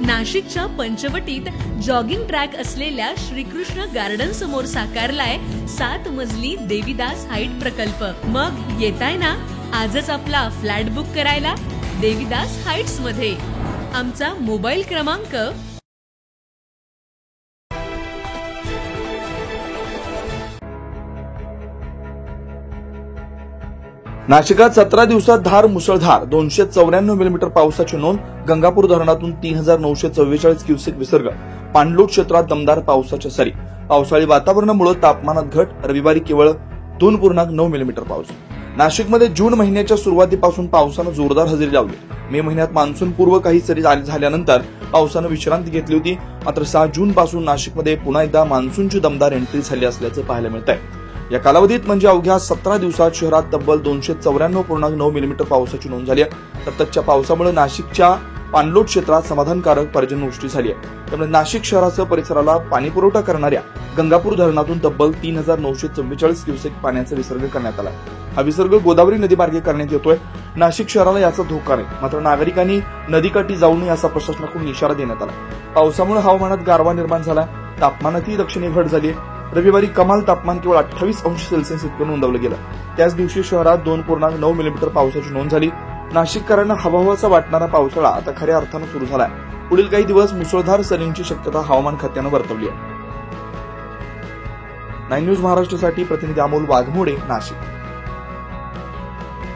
नाशिकच्या पंचवटीत jogging track असलेल्या Shrikrishna garden समोर साकारलाय 7 मजली देवीदास हाईट प्रकल्प। मग येताय ना आजच आपला फ्लॅट बुक करायला देवीदास हाईट्स मध्ये। आमचा मोबाईल क्रमांक नाशिकात 17 दिवसात धार मुसळधार 294 मिलीमीटर पावसाची नोंद। गंगापूर धरणातून 3944 क्युसेक विसर्ग। पाणलोट क्षेत्रात दमदार पावसाच्या सरी। पावसाळी वातावरणामुळे तापमानात घट। रविवारी केवळ 2.9 मिलीमीटर पाऊस। नाशिकमध्ये जून महिन्याच्या सुरुवातीपासून पावसानं जोरदार हजेरी लावली। मे महिन्यात मान्सून पूर्व काही सरी झाल्यानंतर पावसानं विश्रांती घेतली होती। मात्र 6 जून पासून नाशिकमध्ये पुन्हा एकदा मान्सूनची दमदार एंट्री झाली असल्याचं पाहायला मिळतंय। या कालावधीत म्हणजे अवघ्या 17 दिवसात शहरात तब्बल 294.9 मिलीमीटर पावसाची नोंद झाली आहे। सततच्या पावसामुळे नाशिकच्या पाणलोट क्षेत्रात समाधानकारक पर्जन्यवृष्टी झाली आहे। त्यामुळे नाशिक शहरासह परिसराला पाणी पुरवठा करणाऱ्या गंगापूर धरणातून तब्बल 3944 क्युसेक पाण्याचा विसर्ग करण्यात आला। हा विसर्ग गोदावरी नदीमार्गे करण्यात येतोय। नाशिक शहराला याचा धोका नाही, मात्र नागरिकांनी नदीकाठी जाऊ नये असा प्रशासनाकडून इशारा देण्यात आला। पावसामुळे हवामानात गारवा निर्माण झाला। तापमानातही लक्षणीय घट झाली आहे। रविवारी कमाल तापमान केवळ 28 अंश सेल्सिअस इतकं नोंदवलं गेलं। त्याच दिवशी शहरात 2.9 मिलीमीटर पावसाची नोंद झाली। नाशिककरांना हवाहवासा वाटणारा पावसाळा आता खऱ्या अर्थानं सुरू झालाय। पुढील काही दिवस मुसळधार सरींची शक्यता हवामान खात्यानं वर्तवली आहे। 9 न्यूज महाराष्ट्रासाठी प्रतिनिधी अमोल वाघमोडे, नाशिक।